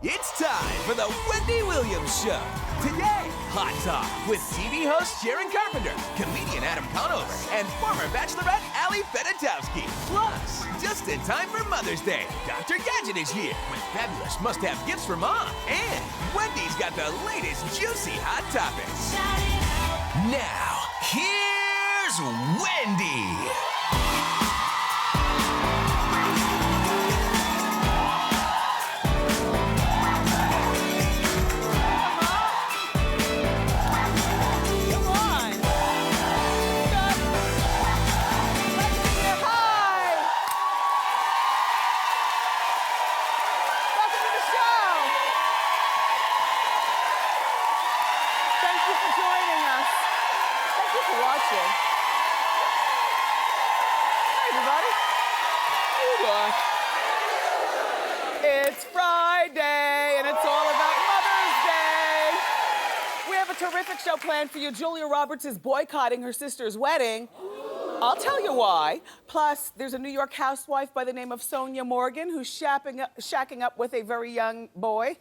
It's time for the Wendy Williams Show. Today, Hot Talk with TV host Sharon Carpenter, comedian Adam Conover, and former Bachelorette Ali Fedotowsky. Plus, just in time for Mother's Day, Dr. Gadget is here with fabulous must-have gifts for Mom. And Wendy's got the latest juicy hot topics. Now, here's Wendy. It's Friday, and it's all about Mother's Day. We have a terrific show planned for you. Julia Roberts is boycotting her sister's wedding. I'll tell you why. Plus, there's a New York housewife by the name of Sonia Morgan who's shacking up with a very young boy.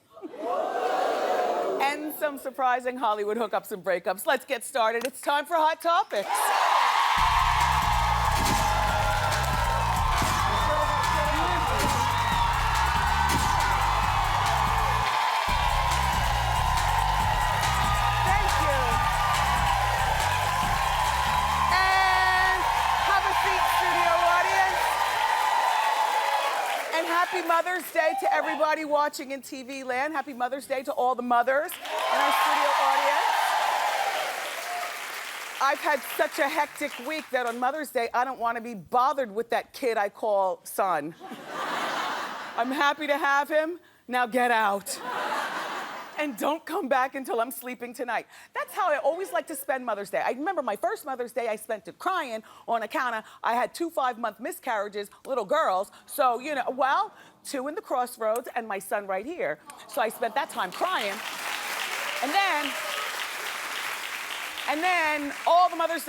And some surprising Hollywood hookups and breakups. Let's get started. It's time for Hot Topics. Happy Mother's Day to everybody watching in TV land. Happy Mother's Day to all the mothers in our studio audience. I've had such a hectic week that on Mother's Day, I don't want to be bothered with that kid I call son. I'm happy to have him. Now get out. And don't come back until I'm sleeping tonight. That's how I always like to spend Mother's Day. I remember my first Mother's Day, I spent it crying on account of I had 2 5-month miscarriages, little girls. So, you know, well, 2 in the crossroads and my son right here. So I spent that time crying. And then all the Mother's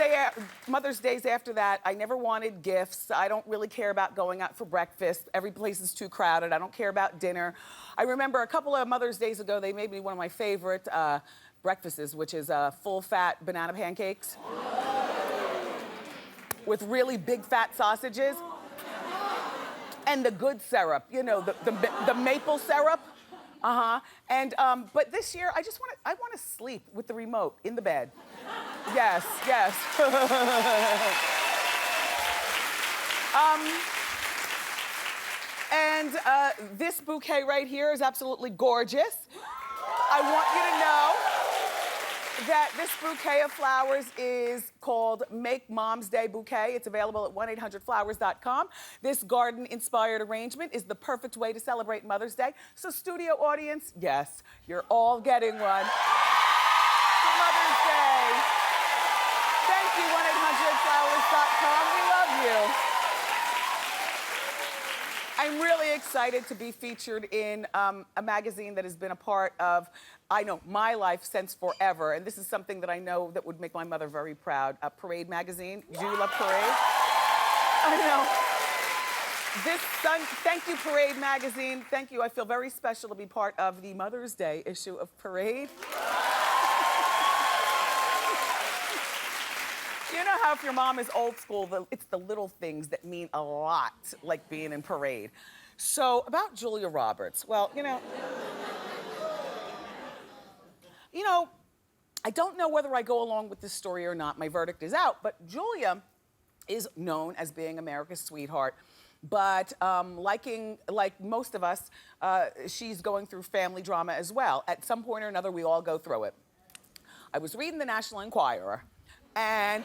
Days after that, I never wanted gifts. I don't really care about going out for breakfast. Every place is too crowded. I don't care about dinner. I remember a couple of Mother's Days ago, they made me one of my favorite breakfasts, which is full-fat banana pancakes with really big fat sausages and the good syrup, you know, the maple syrup. And but this year, I want to sleep with the remote in the bed. Yes. This bouquet right here is absolutely gorgeous. I want you to know that this bouquet of flowers is called Make Mom's Day Bouquet. It's available at 1-800-Flowers.com. This garden-inspired arrangement is the perfect way to celebrate Mother's Day. So studio audience, yes, you're all getting one for Mother's Day. Thank you, 1-800-Flowers.com. We love you. I'm really excited to be featured in a magazine that has been a part of, I know, my life since forever. And this is something that I know that would make my mother very proud. Parade magazine. Do you love Parade? I know. Thank you, Parade magazine. Thank you. I feel very special to be part of the Mother's Day issue of Parade. You know how if your mom is old school, it's the little things that mean a lot, like being in Parade. So about Julia Roberts, well, you know, I don't know whether I go along with this story or not. My verdict is out, but Julia is known as being America's sweetheart. But like most of us, she's going through family drama as well. At some point or another, we all go through it. I was reading the National Enquirer, and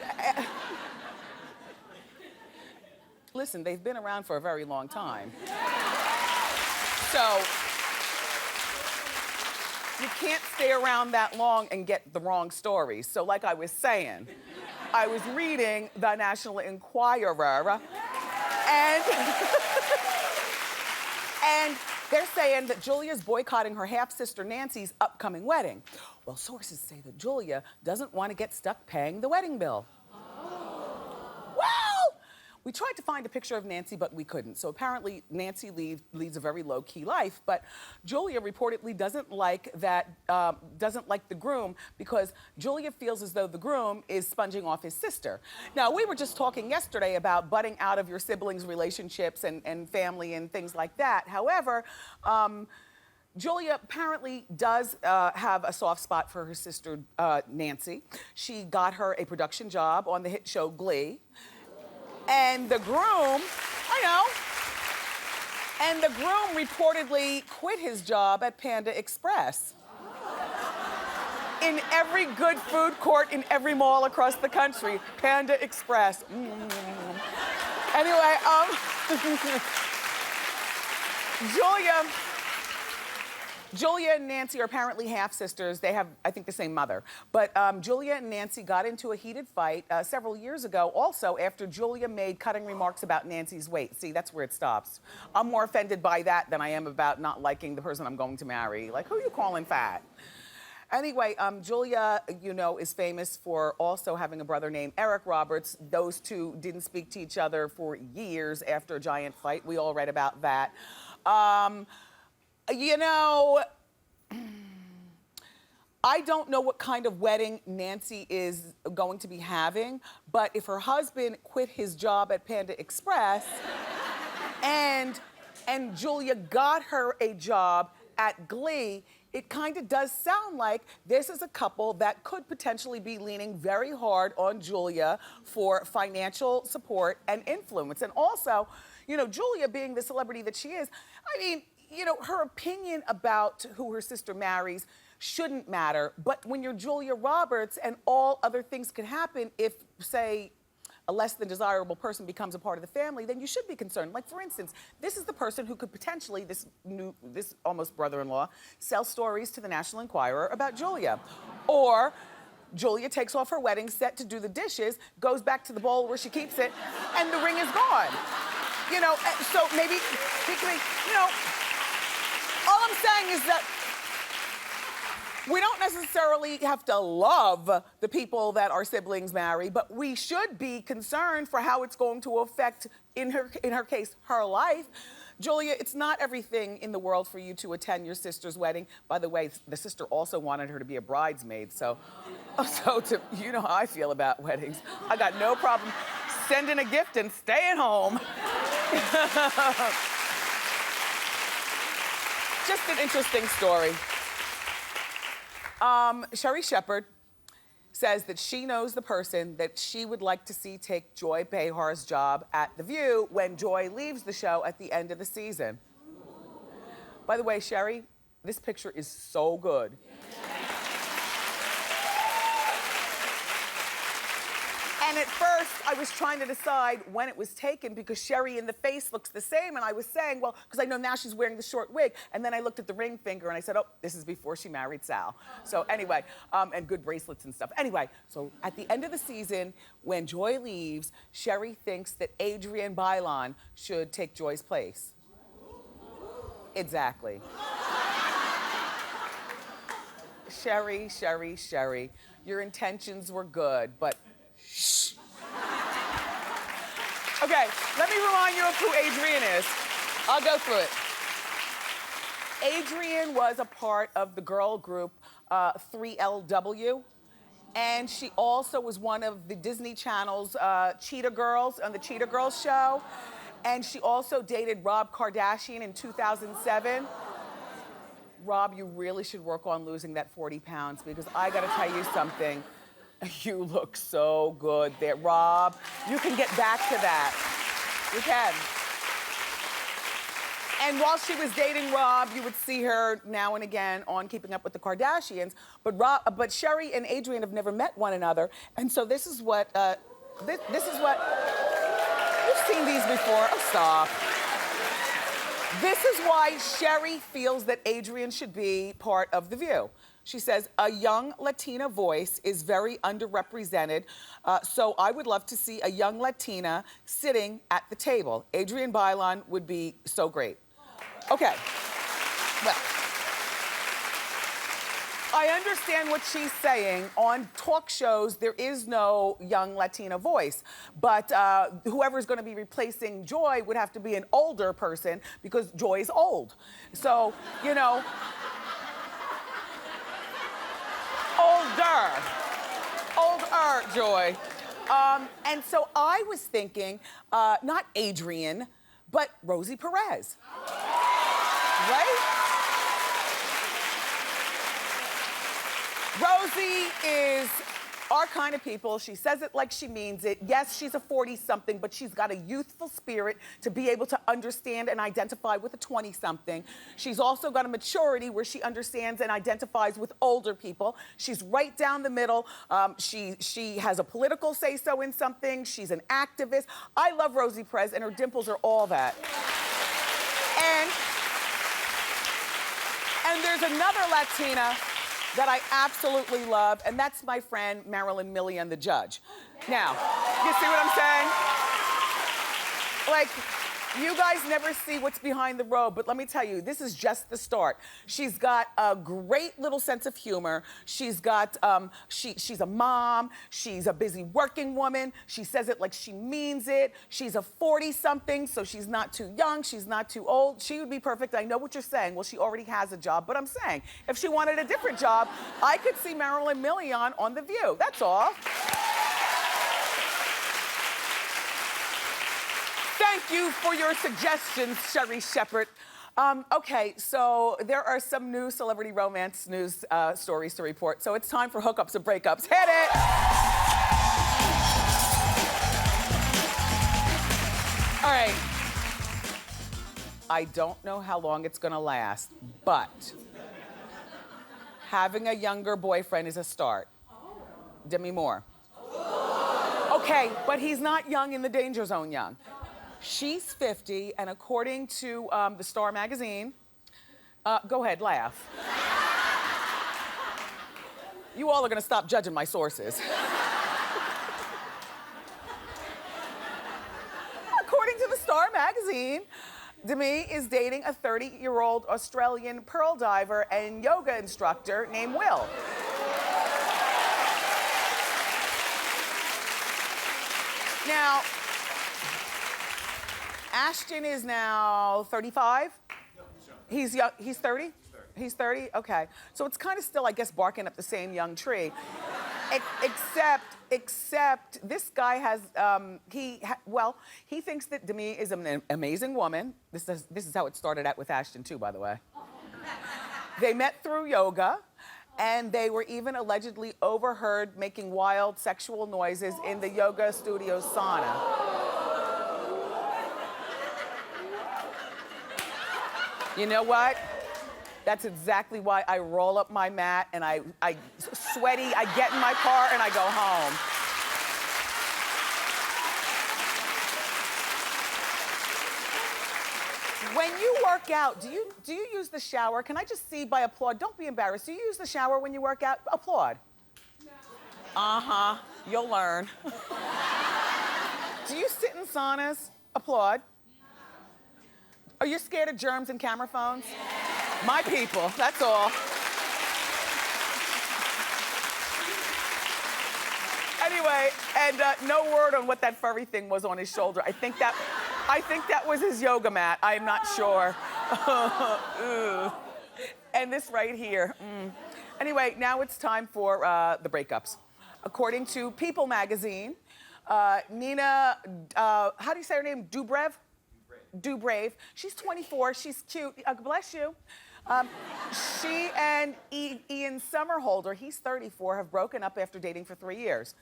listen, they've been around for a very long time. So you can't stay around that long and get the wrong stories. So like I was saying, I was reading the National Enquirer, and and they're saying that Julia's boycotting her half-sister Nancy's upcoming wedding. Well, sources say that Julia doesn't want to get stuck paying the wedding bill. Well, We tried to find a picture of Nancy, but we couldn't. So apparently Nancy leads a very low-key life, but Julia reportedly doesn't like the groom because Julia feels as though the groom is sponging off his sister. Now, we were just talking yesterday about butting out of your siblings' relationships and family and things like that. However, Julia apparently does have a soft spot for her sister, Nancy. She got her a production job on the hit show Glee. And the groom, and the groom reportedly quit his job at Panda Express. In every good food court in every mall across the country, Panda Express. Anyway, Julia and Nancy are apparently half-sisters. They have, I think, the same mother. But Julia and Nancy got into a heated fight several years ago, also after Julia made cutting remarks about Nancy's weight. See, that's where it stops. I'm more offended by that than I am about not liking the person I'm going to marry. Like, who are you calling fat? Anyway, Julia, is famous for also having a brother named Eric Roberts. Those two didn't speak to each other for years after a giant fight. We all read about that. I don't know what kind of wedding Nancy is going to be having, but if her husband quit his job at Panda Express and Julia got her a job at Glee, it kind of does sound like this is a couple that could potentially be leaning very hard on Julia for financial support and influence. And also, Julia being the celebrity that she is, her opinion about who her sister marries shouldn't matter. But when you're Julia Roberts and all other things could happen if, say, a less than desirable person becomes a part of the family, then you should be concerned. Like, for instance, this is the person who could potentially, this almost brother-in-law, sell stories to the National Enquirer about Julia. Or Julia takes off her wedding set to do the dishes, goes back to the bowl where she keeps it, and the ring is gone. So maybe, all I'm saying is that we don't necessarily have to love the people that our siblings marry, but we should be concerned for how it's going to affect, in her case, her life. Julia, it's not everything in the world for you to attend your sister's wedding. By the way, the sister also wanted her to be a bridesmaid, so you know how I feel about weddings. I got no problem sending a gift and staying home. Just an interesting story. Sherry Shepherd says that she knows the person that she would like to see take Joy Behar's job at The View when Joy leaves the show at the end of the season. By the way, Sherry, this picture is so good. And at first, I was trying to decide when it was taken because Sherry in the face looks the same. And I was saying, well, because I know now she's wearing the short wig. And then I looked at the ring finger and I said, oh, this is before she married Sal. So anyway, and good bracelets and stuff. Anyway, so at the end of the season, when Joy leaves, Sherry thinks that Adrienne Bailon should take Joy's place. Exactly. Sherry, your intentions were good, but shh. Okay, let me remind you of who Adrienne is. I'll go through it. Adrienne was a part of the girl group 3LW, and she also was one of the Disney Channel's Cheetah Girls on the Cheetah Girls show, and she also dated Rob Kardashian in 2007. Rob, you really should work on losing that 40 pounds because I gotta tell you something. You look so good there. Rob, you can get back to that. You can. And while she was dating Rob, you would see her now and again on Keeping Up with the Kardashians. But Sherry and Adrienne have never met one another. And so this is what, this is what, you've seen these before. Oh, stop. This is why Sherry feels that Adrienne should be part of The View. She says, a young Latina voice is very underrepresented, so I would love to see a young Latina sitting at the table. Adrienne Bailon would be so great. Okay, well, I understand what she's saying. On talk shows, there is no young Latina voice. But whoever's gonna be replacing Joy would have to be an older person because Joy's old. So, you know. Older. Older, Joy. And so I was thinking, not Adrienne, but Rosie Perez. Right? Rosie is our kind of people. She says it like she means it. Yes, she's a 40-something, but she's got a youthful spirit to be able to understand and identify with a 20-something. She's also got a maturity where she understands and identifies with older people. She's right down the middle. She has a political say-so in something. She's an activist. I love Rosie Perez, and her dimples are all that. And there's another Latina that I absolutely love, and that's my friend Marilyn Millian, the judge. Now, you see what I'm saying? Like, you guys never see what's behind the robe, but let me tell you, this is just the start. She's got a great little sense of humor. She's got, she's a mom. She's a busy working woman. She says it like she means it. She's a 40-something, so she's not too young. She's not too old. She would be perfect. I know what you're saying. Well, she already has a job, but I'm saying, if she wanted a different job, I could see Marilyn Millian on The View. That's all. Thank you for your suggestions, Sherry Shepherd. Okay, so there are some new celebrity romance news stories to report. So it's time for hookups and breakups. Hit it! All right. I don't know how long it's gonna last, but having a younger boyfriend is a start. Demi Moore. Okay, but he's not young in the danger zone young. She's 50, and according to the Star magazine, go ahead, laugh. You all are gonna stop judging my sources. According to the Star magazine, Demi is dating a 30-year-old Australian pearl diver and yoga instructor named Will. Now, Ashton is now 35? No, he's young. He's 30? He's 30? Okay. So it's kind of still, I guess, barking up the same young tree. Except this guy has, he thinks that Demi is an amazing woman. This is how it started out with Ashton, too, by the way. They met through yoga, and they were even allegedly overheard making wild sexual noises in the yoga studio sauna. You know what? That's exactly why I roll up my mat and I sweaty, I get in my car and I go home. When you work out, do you use the shower? Can I just see by applaud? Don't be embarrassed. Do you use the shower when you work out? Applaud. No. Uh-huh. You'll learn. Do you sit in saunas? Applaud. Are you scared of germs and camera phones? Yeah. My people, that's all. Anyway, and no word on what that furry thing was on his shoulder. I think that was his yoga mat. I'm not sure. And this right here. Anyway, now it's time for the breakups. According to People magazine, Nina, how do you say her name? Dobrev? Dubrave. She's 24. She's cute. Bless you. She and Ian Somerhalder, he's 34, have broken up after dating for 3 years.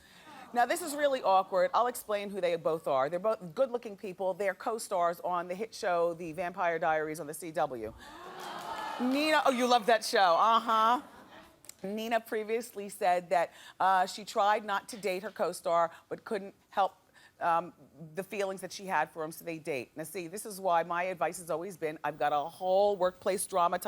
Now, this is really awkward. I'll explain who they both are. They're both good-looking people. They're co-stars on the hit show, The Vampire Diaries on the CW. Nina, oh, you love that show. Uh-huh. Nina previously said that she tried not to date her co-star, but couldn't help the feelings that she had for him, so they date. Now see, this is why my advice has always been, I've got a whole workplace drama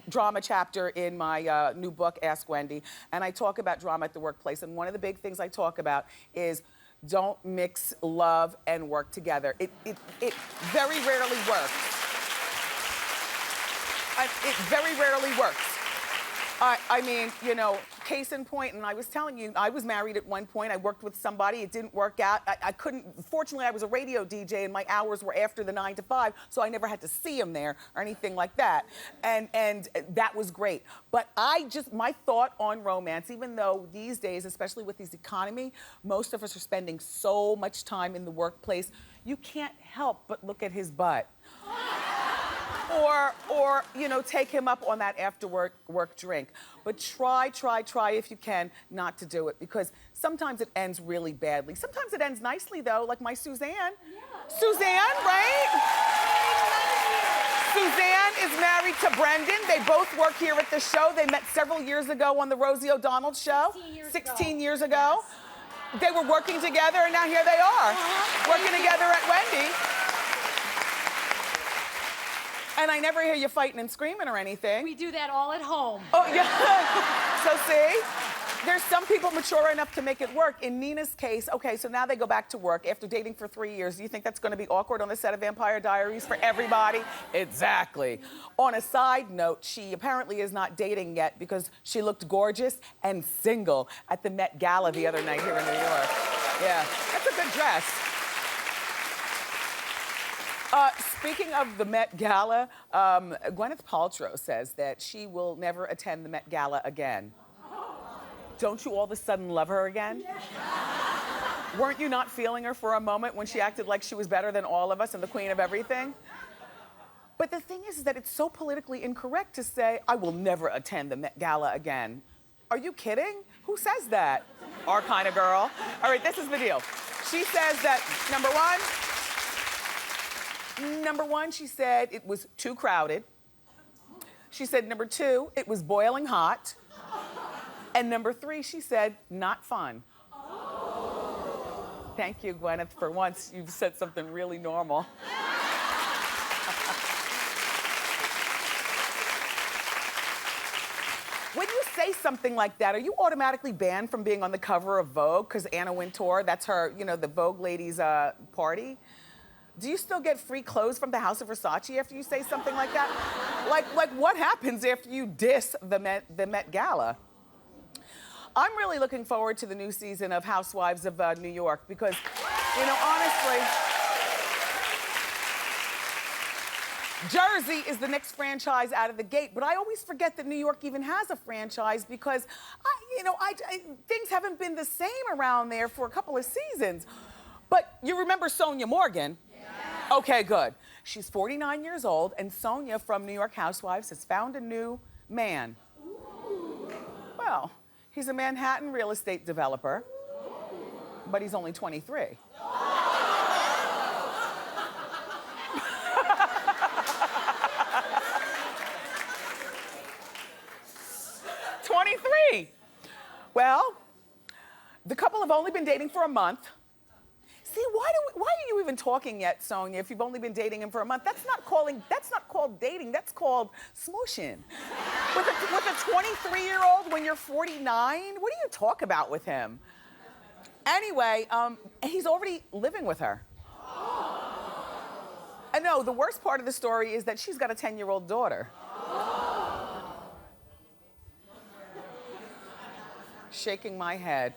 drama chapter in my new book, Ask Wendy, and I talk about drama at the workplace, and one of the big things I talk about is don't mix love and work together. It very rarely works. It very rarely works. I mean, you know, case in point, and I was telling you, I was married at one point. I worked with somebody. It didn't work out. I couldn't, fortunately, I was a radio DJ and my hours were after the 9 to 5, so I never had to see him there or anything like that. And that was great. But my thought on romance, even though these days, especially with this economy, most of us are spending so much time in the workplace, you can't help but look at his butt. Or, you know, take him up on that after work drink. But try if you can not to do it, because sometimes it ends really badly. Sometimes it ends nicely though, like my Suzanne. Yeah. Suzanne, right? Suzanne is married to Brendan. They both work here at the show. They met several years ago on the Rosie O'Donnell show. 16 years ago. Yes. They were working together and now here they are, working together at Wendy. And I never hear you fighting and screaming or anything. We do that all at home. Oh, yeah. So see, there's some people mature enough to make it work. In Nina's case, okay, so now they go back to work after dating for 3 years. Do you think that's gonna be awkward on the set of Vampire Diaries for everybody? Exactly. On a side note, she apparently is not dating yet because she looked gorgeous and single at the Met Gala the other night here in New York. Yeah, that's a good dress. Speaking of the Met Gala, Gwyneth Paltrow says that she will never attend the Met Gala again. Don't you all of a sudden love her again? Yeah. Weren't you not feeling her for a moment when she acted like she was better than all of us and the queen of everything? But the thing is that it's so politically incorrect to say, I will never attend the Met Gala again. Are you kidding? Who says that? Our kind of girl. All right, this is the deal. She says that, number one, she said it was too crowded. She said, number 2, it was boiling hot. And number 3, she said, not fun. Thank you, Gwyneth, for once you've said something really normal. When you say something like that, are you automatically banned from being on the cover of Vogue? Because Anna Wintour, that's her, you know, the Vogue ladies' party. Do you still get free clothes from the House of Versace after you say something like that? Like what happens after you diss the Met Gala? I'm really looking forward to the new season of Housewives of New York because, you know, honestly, Jersey is the next franchise out of the gate, but I always forget that New York even has a franchise because, things haven't been the same around there for a couple of seasons. But you remember Sonia Morgan? Okay, good. She's 49 years old, and Sonia from New York Housewives has found a new man. Ooh. Well, he's a Manhattan real estate developer, but he's only 23. 23. Well, the couple have only been dating for a month. See, why are you even talking yet, Sonia, if you've only been dating him for a month? That's not called dating, that's called smooshing. With a 23-year-old when you're 49? What do you talk about with him? Anyway, he's already living with her. And no, the worst part of the story is that she's got a 10-year-old daughter. Shaking my head.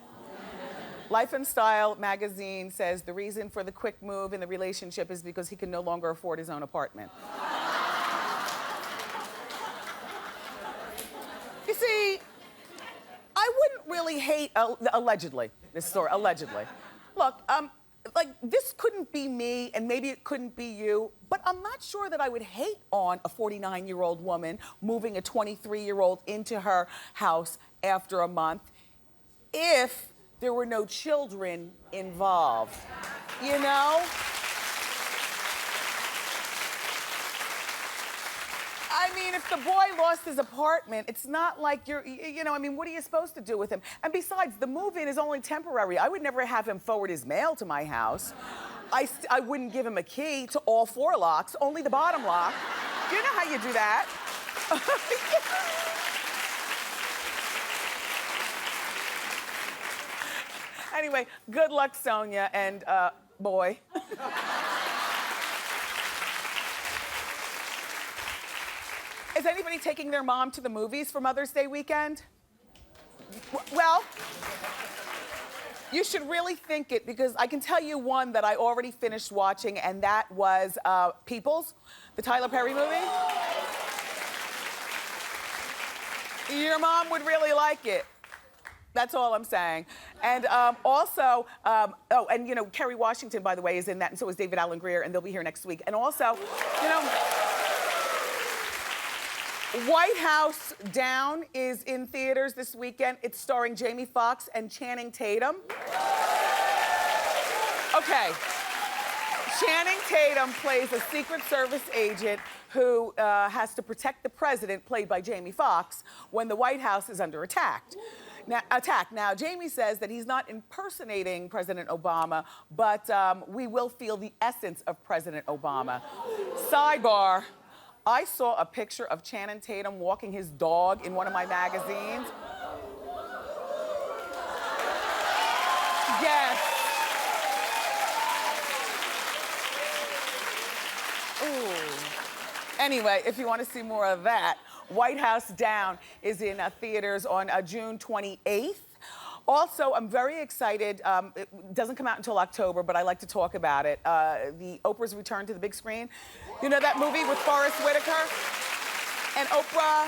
Life and Style magazine says the reason for the quick move in the relationship is because he can no longer afford his own apartment. You see, I wouldn't really hate, allegedly, this story, allegedly. Look, like this couldn't be me and maybe it couldn't be you, but I'm not sure that I would hate on a 49-year-old woman moving a 23-year-old into her house after a month if there were no children involved, you know? I mean, if the boy lost his apartment, it's not like what are you supposed to do with him? And besides, the move-in is only temporary. I would never have him forward his mail to my house. I wouldn't give him a key to all 4 locks, only the bottom lock. You know how you do that. Anyway, good luck, Sonia, and boy. Is anybody taking their mom to the movies for Mother's Day weekend? Well, you should really think it, because I can tell you one that I already finished watching, and that was Peoples, the Tyler Perry movie. Your mom would really like it. That's all I'm saying. And also, oh, and you know, Kerry Washington, by the way, is in that, and so is David Alan Grier, and they'll be here next week. And also, you know, White House Down is in theaters this weekend. It's starring Jamie Foxx and Channing Tatum. Okay. Channing Tatum plays a Secret Service agent who has to protect the president, played by Jamie Foxx, when the White House is under attack. Now, Jamie says that he's not impersonating President Obama, but we will feel the essence of President Obama. Sidebar, I saw a picture of Channing Tatum walking his dog in one of my magazines. Yes. Ooh. Anyway, if you want to see more of that, White House Down is in theaters on June 28th. Also, I'm very excited. It doesn't come out until October, but I like to talk about it. The Oprah's return to the big screen. You know that movie with Forrest Whitaker and Oprah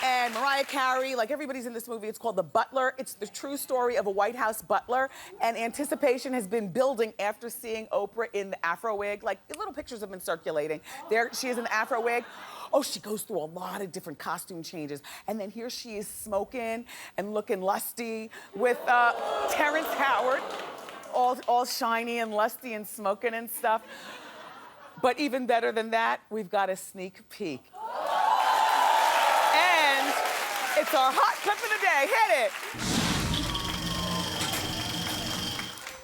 and Mariah Carey? Like, everybody's in this movie. It's called The Butler. It's the true story of a White House butler, and anticipation has been building after seeing Oprah in the Afro wig. Like, little pictures have been circulating. There she is in the Afro wig. Oh, she goes through a lot of different costume changes. And then here she is smoking and looking lusty with Terrence Howard, all shiny and lusty and smoking and stuff. But even better than that, we've got a sneak peek. And it's our hot clip of the day. Hit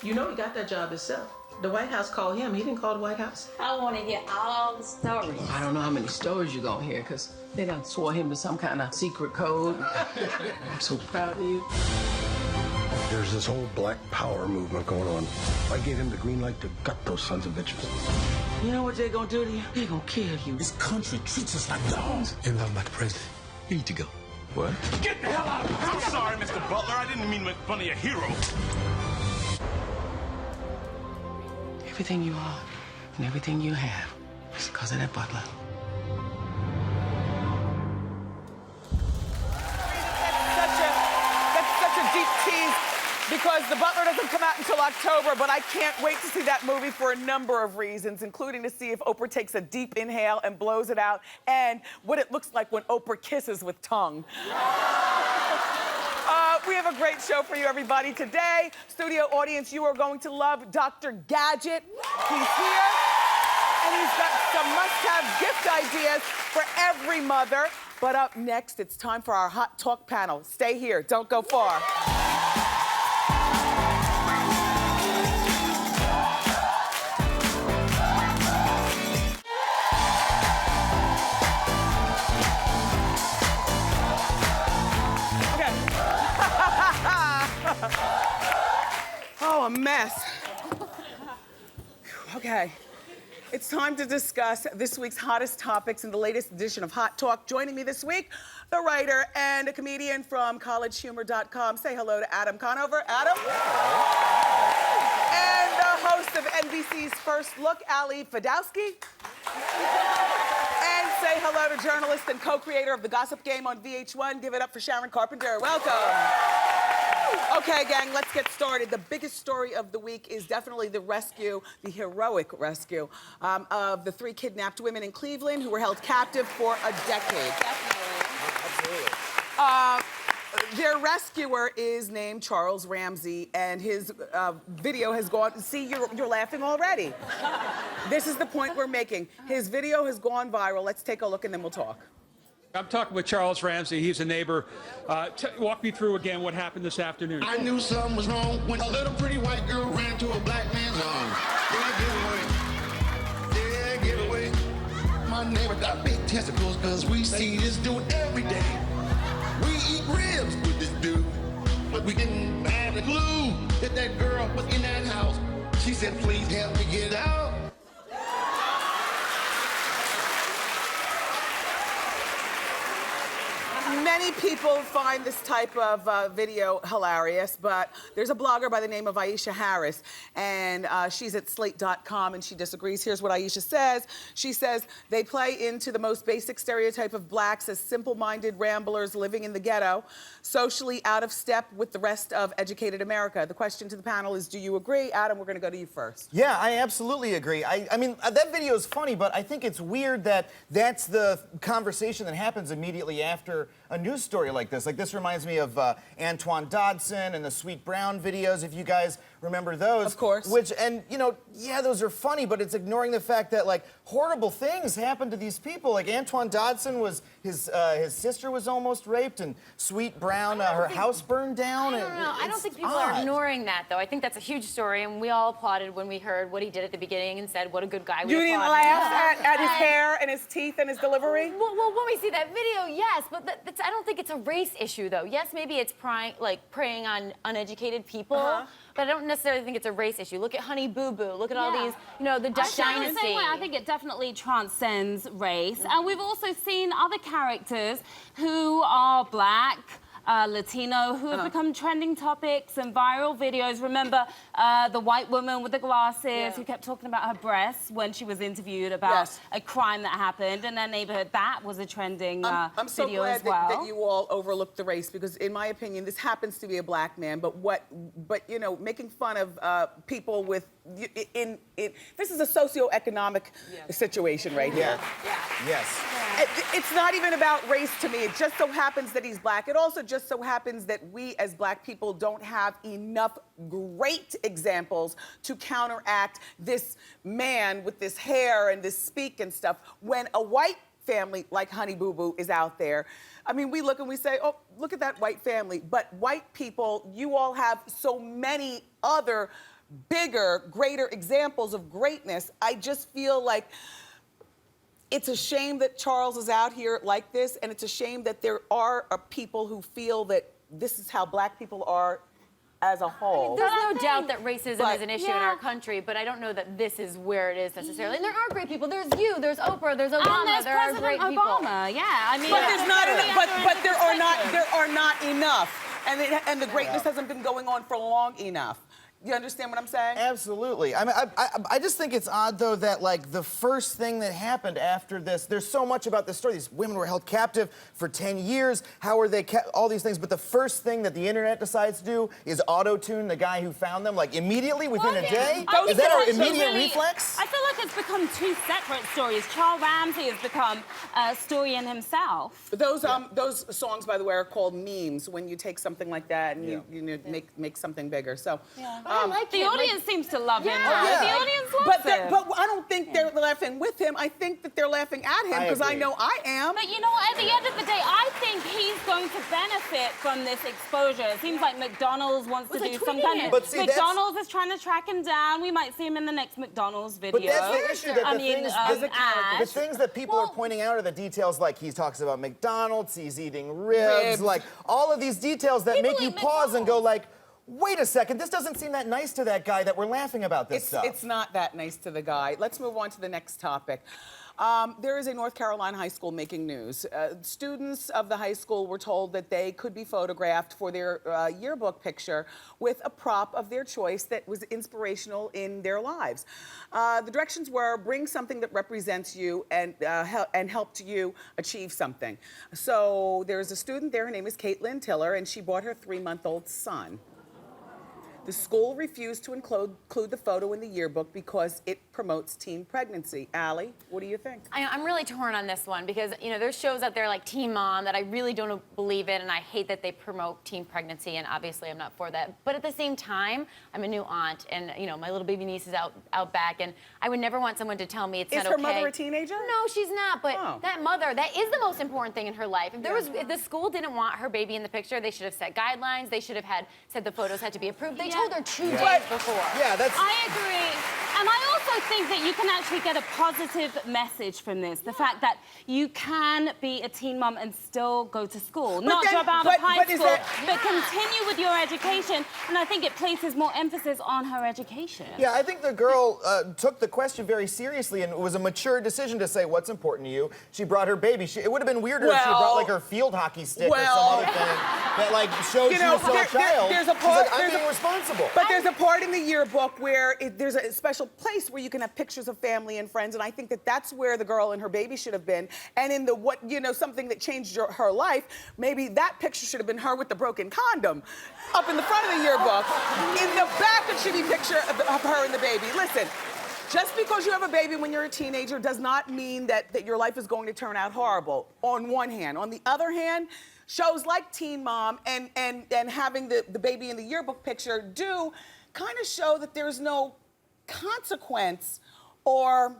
it. You know he got that job himself. The White House called him. He didn't call the White House. I want to hear all the stories. I don't know how many stories you're going to hear, because they done swore him to some kind of secret code. I'm so proud of you. There's this whole black power movement going on. I gave him the green light to gut those sons of bitches. You know what they're going to do to you? They're going to kill you. This country treats us like dogs. And I'm not the president. You need to go. What? Get the hell out of here! I'm sorry, Mr. Butler. I didn't mean to make fun of your hero. Everything you are and everything you have is because of that butler. That's such a deep tease, because The Butler doesn't come out until October, but I can't wait to see that movie for a number of reasons, including to see if Oprah takes a deep inhale and blows it out, and what it looks like when Oprah kisses with tongue. We have a great show for you, everybody. Today, studio audience, you are going to love Dr. Gadget. He's here, and he's got some must-have gift ideas for every mother. But up next, it's time for our Hot Talk panel. Stay here, don't go far. Oh, a mess. Okay. It's time to discuss this week's hottest topics in the latest edition of Hot Talk. Joining me this week, the writer and a comedian from collegehumor.com. Say hello to Adam Conover. Adam. And the host of NBC's First Look, Ali Fedowski. And say hello to journalist and co-creator of The Gossip Game on VH1. Give it up for Sharon Carpenter. Welcome. Okay, gang, let's get started. The biggest story of the week is definitely the rescue, the heroic rescue, of the 3 kidnapped women in Cleveland who were held captive for a decade. Definitely. Absolutely. Their rescuer is named Charles Ramsey, and his video has gone... See, you're laughing already. This is the point we're making. His video has gone viral. Let's take a look, and then we'll talk. I'm talking with Charles Ramsey. He's a neighbor. Walk me through again what happened this afternoon. I knew something was wrong when a little pretty white girl ran to a black man's arms. Yeah, get away. My neighbor got big testicles because we see this dude every day. We eat ribs with this dude, but we didn't have a clue that that girl was in that house. She said, please help me get out. Many people find this type of video hilarious, but there's a blogger by the name of Aisha Harris, and she's at slate.com, and she disagrees. Here's what Aisha says. She says, they play into the most basic stereotype of blacks as simple-minded ramblers living in the ghetto, socially out of step with the rest of educated America. The question to the panel is, do you agree? Adam, we're gonna go to you first. Yeah, I absolutely agree. I mean, that video is funny, but I think it's weird that that's the conversation that happens immediately after a news story like this. Like, this reminds me of Antoine Dodson and the Sweet Brown videos, if you guys remember those. Of course. Which, and, you know, yeah, those are funny, but it's ignoring the fact that, like, horrible things happen to these people. Like, Antoine Dodson was, his sister was almost raped, and Sweet Brown, her house burned down. I don't know. I don't think people are ignoring that, though. I think that's a huge story, and we all applauded when we heard what he did at the beginning and said, what a good guy. You didn't laugh at his hair and his teeth and his delivery? Well, when we see that video, yes, but I don't think it's a race issue, though. Yes, maybe it's preying on uneducated people, but I don't necessarily think it's a race issue. Look at Honey Boo Boo. Look at all these, you know, the Duck Dynasty. The same way, I think it definitely transcends race. And we've also seen other characters who are black, Latino, who have become trending topics and viral videos. Remember the white woman with the glasses who kept talking about her breasts when she was interviewed about a crime that happened in their neighborhood. That was a trending I'm so video glad as well. that you all overlooked the race, because in my opinion, this happens to be a black man, but you know, making fun of people with, this is a socioeconomic situation right here. Yes. It's not even about race to me. It just so happens that he's black. It also just so happens that we as black people don't have enough great examples to counteract this man with this hair and this speak and stuff. When a white family like Honey Boo Boo is out there, I mean, we look and we say, oh, look at that white family. But white people, you all have so many other bigger, greater examples of greatness. I just feel like it's a shame that Charles is out here like this, and it's a shame that there are people who feel that this is how black people are as a whole. There's no doubt that racism is an issue in our country, but I don't know that this is where it is necessarily. And there are great people. There's you, there's Oprah, there's Obama, and there's there are President great Obama. people. Yeah, I mean, But there's not enough. But there are not enough, and the greatness hasn't been going on for long enough. You understand what I'm saying? Absolutely. I mean, I just think it's odd, though, that, like, the first thing that happened after this, there's so much about this story. These women were held captive for 10 years. How were they kept? All these things. But the first thing that the internet decides to do is auto-tune the guy who found them, like, immediately, within a day? Is that our immediate reflex? I feel like it's become two separate stories. Charles Ramsey has become a story in himself. Those songs, by the way, are called memes when you take something like that and you make something bigger. So. I like the audience seems to love him. Oh, yeah. The audience loves him. But I don't think they're laughing with him. I think that they're laughing at him, because I know I am. But you know what? At the end of the day, I think he's going to benefit from this exposure. It seems like McDonald's wants to do some kind of... But see, McDonald's is trying to track him down. We might see him in the next McDonald's video. But that's the issue. That the things that people are pointing out are the details, like he talks about McDonald's, he's eating ribs, like all of these details that make you pause and go like, wait a second, this doesn't seem that nice to that guy that we're laughing about this stuff. It's not that nice to the guy. Let's move on to the next topic. There is a North Carolina high school making news. Students of the high school were told that they could be photographed for their yearbook picture with a prop of their choice that was inspirational in their lives. The directions were bring something that represents you and helped you achieve something. So there's a student there, her name is Caitlin Tiller, and she brought her 3-month-old son. The school refused to include the photo in the yearbook because it promotes teen pregnancy. Allie, what do you think? I'm really torn on this one because, you know, there's shows out there like Teen Mom that I really don't believe in, and I hate that they promote teen pregnancy, and obviously I'm not for that. But at the same time, I'm a new aunt, and, you know, my little baby niece is out back, and I would never want someone to tell me it's not okay. Is her mother a teenager? No, she's not, but that mother, that is the most important thing in her life. If the school didn't want her baby in the picture, they should have set guidelines. They should have said the photos had to be approved. They told her 2 days But- before. Yeah, that's. I agree. And I also think that you can actually get a positive message from this. The fact that you can be a teen mom and still go to school. Not then- drop out but- of high but is school, that- but continue with your education. And I think it places more emphasis on her education. Yeah, I think the girl took the question very seriously, and it was a mature decision to say what's important to you. She brought her baby. It would have been weirder if she brought like her field hockey stick or some other thing that like showed she was still a child. There's a She's part. like, I'm being responsible. But there's a part in the yearbook where there's a special place where you can have pictures of family and friends, and I think that that's where the girl and her baby should have been. And in the something that changed her life, maybe that picture should have been her with the broken condom up in the front of the yearbook. In the back, it should be a picture of her and the baby. Listen. Just because you have a baby when you're a teenager does not mean that your life is going to turn out horrible, on one hand. On the other hand, shows like Teen Mom and having the baby in the yearbook picture do kind of show that there's no consequence or...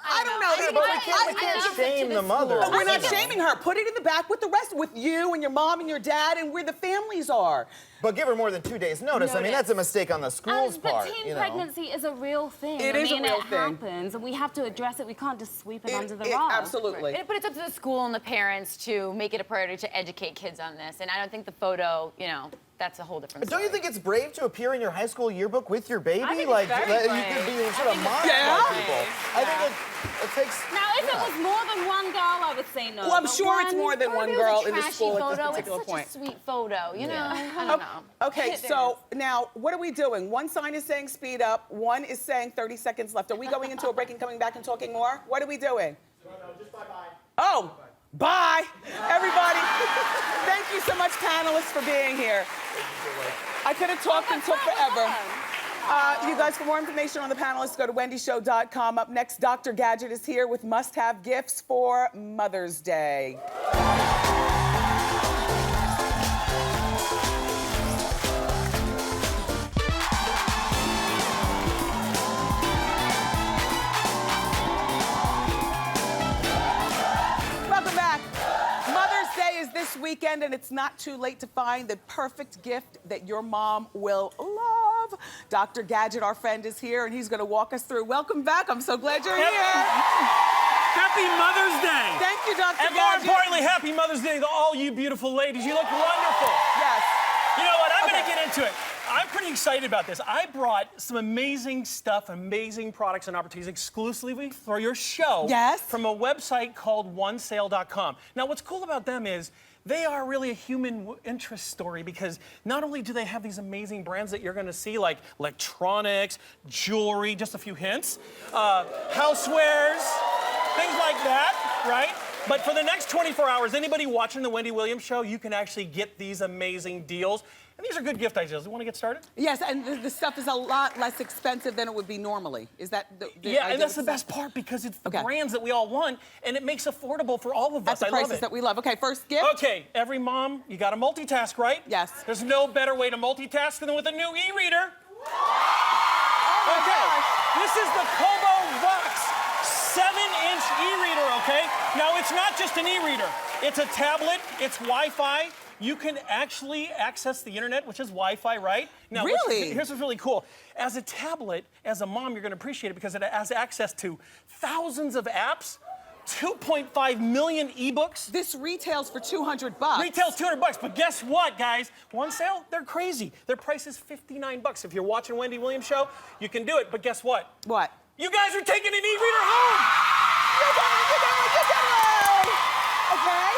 I don't know. Yeah, but we can't shame the mother. But we're not shaming her. Put it in the back with the rest, with you and your mom and your dad and where the families are. But give her more than 2 days notice. I mean, that's a mistake on the school's part. But teen pregnancy is a real thing. It is a real it happens, and we have to address it. We can't just sweep it under the rug. Absolutely. But it's up to the school and the parents to make it a priority to educate kids on this. And I don't think the photo, that's a whole different story. Don't you think it's brave to appear in your high school yearbook with your baby? I think Like, it's very you could be sort of mocked by people. I think it takes... Now, if it was more than one girl, I would say no. Well, I'm sure it's more than one girl in the trashy school photo. at this particular It's point. such a sweet photo, you know? I don't know. Okay, so now what are we doing? One sign is saying speed up, one is saying 30 seconds left. Are we going into a break and coming back and talking more? What are we doing? No, just bye-bye. Oh, bye, everybody. Thank you so much, panelists, for being here. I could have talked and took forever. You guys, for more information on the panelists, go to wendyshow.com. Up next, Dr. Gadget is here with must-have gifts for Mother's Day. Welcome back. Mother's Day is this weekend, and it's not too late to find the perfect gift that your mom will love. Dr. Gadget, our friend, is here, and he's going to walk us through. Welcome back. I'm so glad you're here. Happy Mother's Day. Thank you, Dr. And Gadget. more importantly, happy Mother's Day to all you beautiful ladies. You look wonderful. Yes. You know what? I'm going to get into it. I'm pretty excited about this. I brought some amazing stuff, amazing products and opportunities exclusively for your show. Yes. From a website called onesale.com. Now, what's cool about them is they are really a human interest story because not only do they have these amazing brands that you're going to see, like electronics, jewelry, just a few hints, housewares, things like that, right? But for the next 24 hours, anybody watching the Wendy Williams show, you can actually get these amazing deals. And these are good gift ideas. You want to get started? Yes, and the stuff is a lot less expensive than it would be normally. Is that the Yeah, idea and that's with the best part because it's the Okay. brands that we all want, and it makes affordable for all of us. At the I love prices it. that we love. Okay, first gift. Okay, every mom, you got to multitask, right? Yes. There's no better way to multitask than with a new e-reader. Oh, Okay, this is the Kobo Vox 7-inch e-reader, okay? Now, it's not just an e-reader. It's a tablet, it's Wi-Fi. You can actually access the internet, which is Wi-Fi, right? Now, Really? here's what's really cool. As a tablet, as a mom, you're gonna appreciate it because it has access to thousands of apps, 2.5 million ebooks. This retails for $200. Retails $200, but guess what, guys? One sale, they're crazy. Their price is $59. If you're watching Wendy Williams show, you can do it, but guess what? What? You guys are taking an e-reader home! Okay,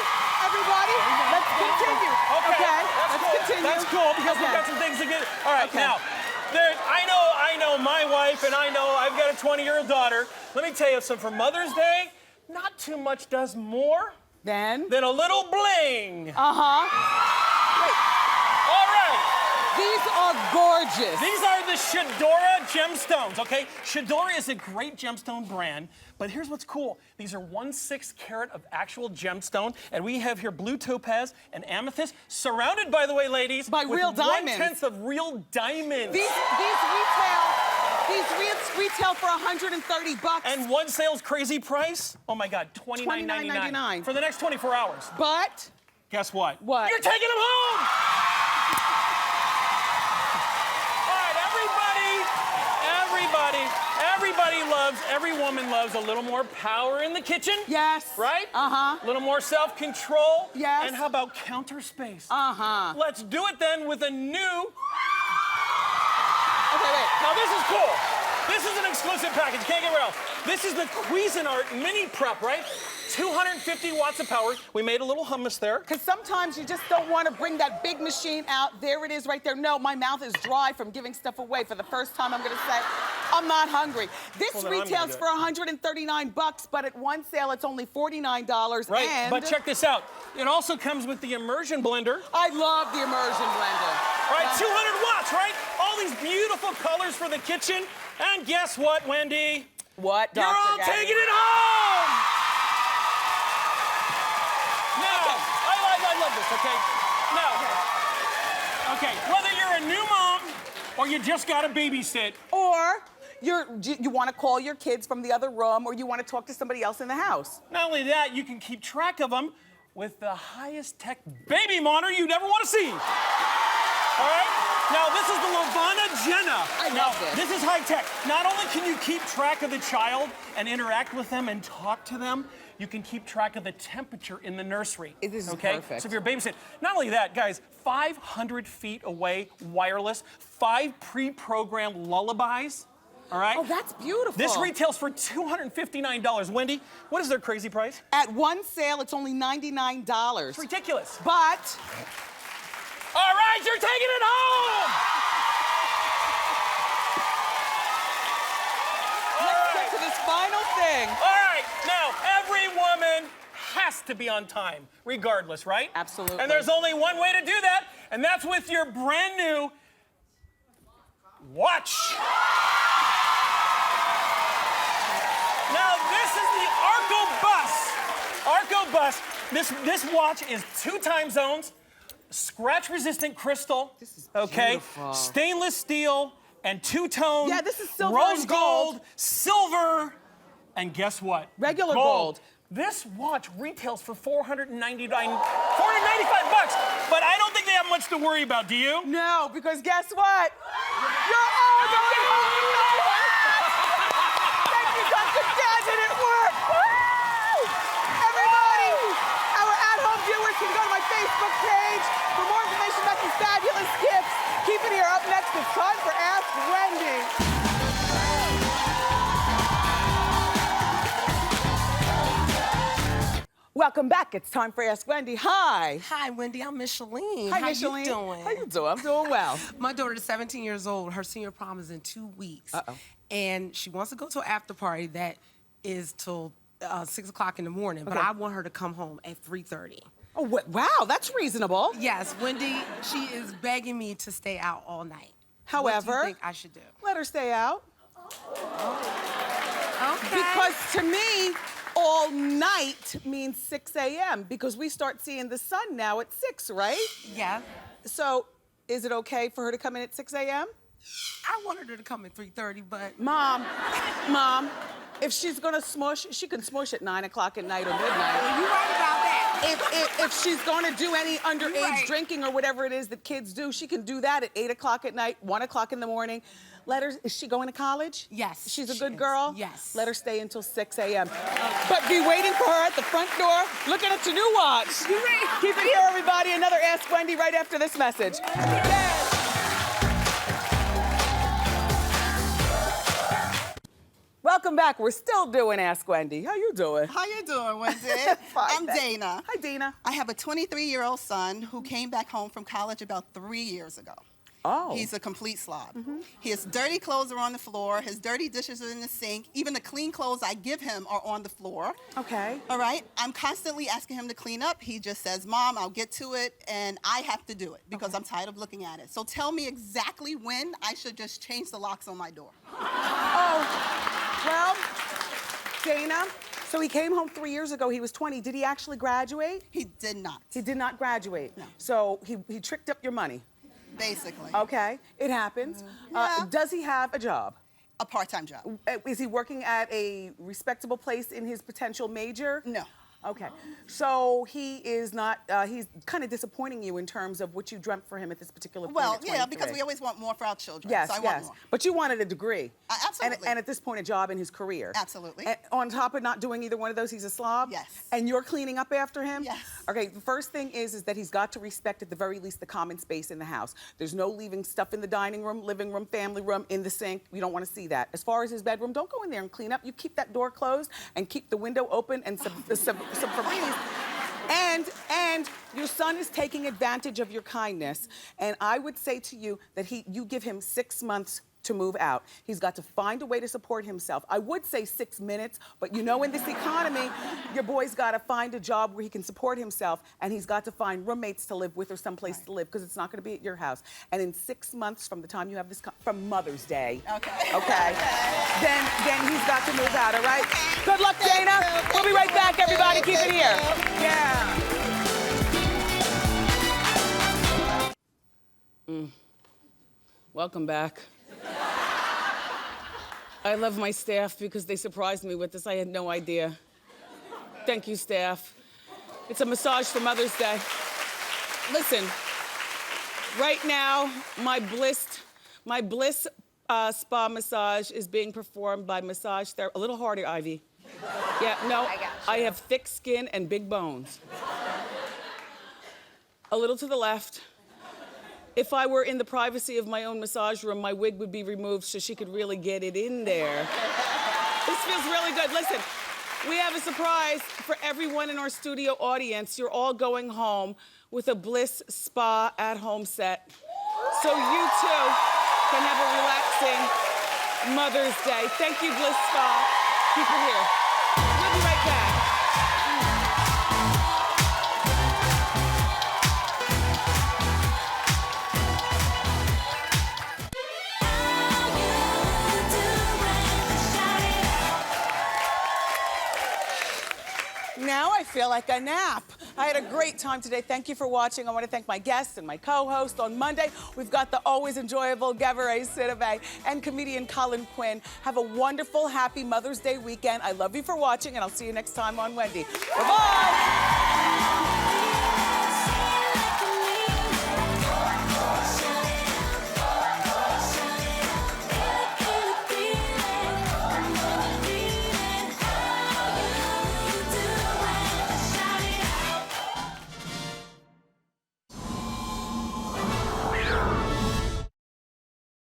everybody, let's continue. Okay, that's let's cool. continue. That's cool because we've got some things to get. All right, now, I know my wife, and I know I've got a 20-year-old daughter. Let me tell you something. For Mother's Day, not too much does more than a little bling. Uh-huh. All right. These are gorgeous. These are the Shadora gemstones, okay? Shadora is a great gemstone brand, but here's what's cool. These are 1/6 carat of actual gemstone, and we have here blue topaz and amethyst, surrounded, by the way, ladies, by with real diamonds. 1/10 of real diamonds. These retail for $130. And one sale's crazy price, oh my God, $29.99 for the next 24 hours. But guess what? What? You're taking them home! Every woman loves a little more power in the kitchen. Yes. Right? Uh-huh. A little more self-control. Yes. And how about counter space? Uh-huh. Let's do it then with a new... Okay, wait. Now this is cool. This is an exclusive package. Can't get rid of. This is the Cuisinart Mini Prep, right? 250 watts of power. We made a little hummus there. Because sometimes you just don't want to bring that big machine out. There it is right there. No, my mouth is dry from giving stuff away. For the first time, I'm going to say, I'm not hungry. This retails for $139, but at one sale, it's only $49. Right, and but check this out. It also comes with the immersion blender. I love the immersion blender. All right, 200 watts, right? All these beautiful colors for the kitchen. And guess what, Wendy? What, Dr. You're all Gabby? taking it home! Now, I love this, okay? Now, okay, whether you're a new mom or you just got to babysit. Or you want to call your kids from the other room, or you want to talk to somebody else in the house. Not only that, you can keep track of them with the highest tech baby monitor you'd ever want to see. All right? Now, this is the Lavana Jenna. I love this. This is high tech. Not only can you keep track of the child and interact with them and talk to them, you can keep track of the temperature in the nursery. This is okay? perfect. So if you're babysitting, not only that, guys, 500 feet away, wireless, 5 pre-programmed lullabies. All right? Oh, that's beautiful. This retails for $259. Wendy, what is their crazy price? At one sale, it's only $99. It's ridiculous. But... All right, you're taking it home! Let's get to this final thing. All right, now, every woman has to be on time, regardless, right? Absolutely. And there's only one way to do that, and that's with your brand new watch. Now, this is the Arco Bus. This watch is 2 time zones, scratch-resistant crystal, This is okay, beautiful. stainless steel, and 2-tone. Yeah, this is silver rose and gold, gold. silver, and guess what? Regular gold. This watch retails for $495, but I don't think they have much to worry about, do you? No, because guess what? You're all going home. Thank you, Dr. Gadget. It worked. Woo! Everybody, our at-home viewers can go to my Facebook page for more information about these fabulous gifts. Keep it here. Up next, it's time for Ask Wendy. Welcome back. It's time for Ask Wendy. Hi. Hi, Wendy. I'm Micheline. Hi, How Micheline. you doing? How you doing? I'm doing well. My daughter is 17 years old. Her senior prom is in 2 weeks. Uh-oh. And she wants to go to an after party that is till 6 o'clock in the morning, but Okay. I want her to come home at 3:30. Oh, wow, that's reasonable. Yes, Wendy, she is begging me to stay out all night. However, what do you think I should do? let her stay out. Okay. Because to me, all night means 6 a.m. because we start seeing the sun now at 6, right? Yeah. So is it okay for her to come in at 6 a.m.? I wanted her to come at 3:30, but... Mom, if she's gonna smush, she can smush at 9 o'clock at night or midnight. You're right about that. If she's gonna do any underage Right. drinking or whatever it is that kids do, she can do that at 8 o'clock at night, 1 o'clock in the morning. Let her, is she going to college? Yes, She's a she good is. girl? Yes. Let her stay until 6 a.m. But be waiting for her at the front door, looking at your new watch. Keep it here, everybody. Another Ask Wendy right after this message. Welcome back. We're still doing Ask Wendy. How you doing? How you doing, Wendy? I'm Dana. Hi, Dana. I have a 23-year-old son who came back home from college about 3 years ago. Oh. He's a complete slob. His dirty clothes are on the floor. His dirty dishes are in the sink. Even the clean clothes I give him are on the floor. Okay. All right? I'm constantly asking him to clean up. He just says, Mom, I'll get to it, and I have to do it because I'm tired of looking at it. So tell me exactly when I should just change the locks on my door. Oh, well, Dana, so he came home 3 years ago. He was 20. Did he actually graduate? He did not. He did not graduate. No. So he tricked up your money. Basically. Okay, it happens. Yeah. Does he have a job? A part-time job. Is he working at a respectable place in his potential major? No. Okay, so he is not, he's kind of disappointing you in terms of what you dreamt for him at this particular point Well, at yeah, because 23. we always want more for our children. Yes, so I want yes. more. But you wanted a degree. Absolutely. And at this point, a job in his career. Absolutely. And on top of not doing either one of those, he's a slob? Yes. And you're cleaning up after him? Yes. Okay, the first thing is that he's got to respect, at the very least, the common space in the house. There's no leaving stuff in the dining room, living room, family room, in the sink. We don't want to see that. As far as his bedroom, don't go in there and clean up. You keep that door closed and keep the window open and some Febreze. And your son is taking advantage of your kindness. And I would say to you that you give him 6 months to move out. He's got to find a way to support himself. I would say 6 minutes, but you know, in this economy, your boy's got to find a job where he can support himself, and he's got to find roommates to live with or someplace to live, because it's not going to be at your house. And in 6 months from the time you have this, from Mother's Day, okay, then he's got to move out, all right? Good luck, Dana. We'll be right back, everybody. Keep it here. Yeah. Welcome back. I love my staff because they surprised me with this. I had no idea. Thank you, staff. It's a massage for Mother's Day. Listen, right now, my Bliss spa massage is being performed by massage therapist. A little harder, Ivy. Yeah, no, I have thick skin and big bones. A little to the left. If I were in the privacy of my own massage room, my wig would be removed so she could really get it in there. This feels really good. Listen, we have a surprise for everyone in our studio audience. You're all going home with a Bliss Spa at-home set. So you too can have a relaxing Mother's Day. Thank you, Bliss Spa. Keep it here. We'll be right back. Now I feel like a nap. I had a great time today. Thank you for watching. I want to thank my guests and my co-host. On Monday, we've got the always enjoyable Gabourey Sidibe and comedian Colin Quinn. Have a wonderful, happy Mother's Day weekend. I love you for watching, and I'll see you next time on Wendy. Bye-bye.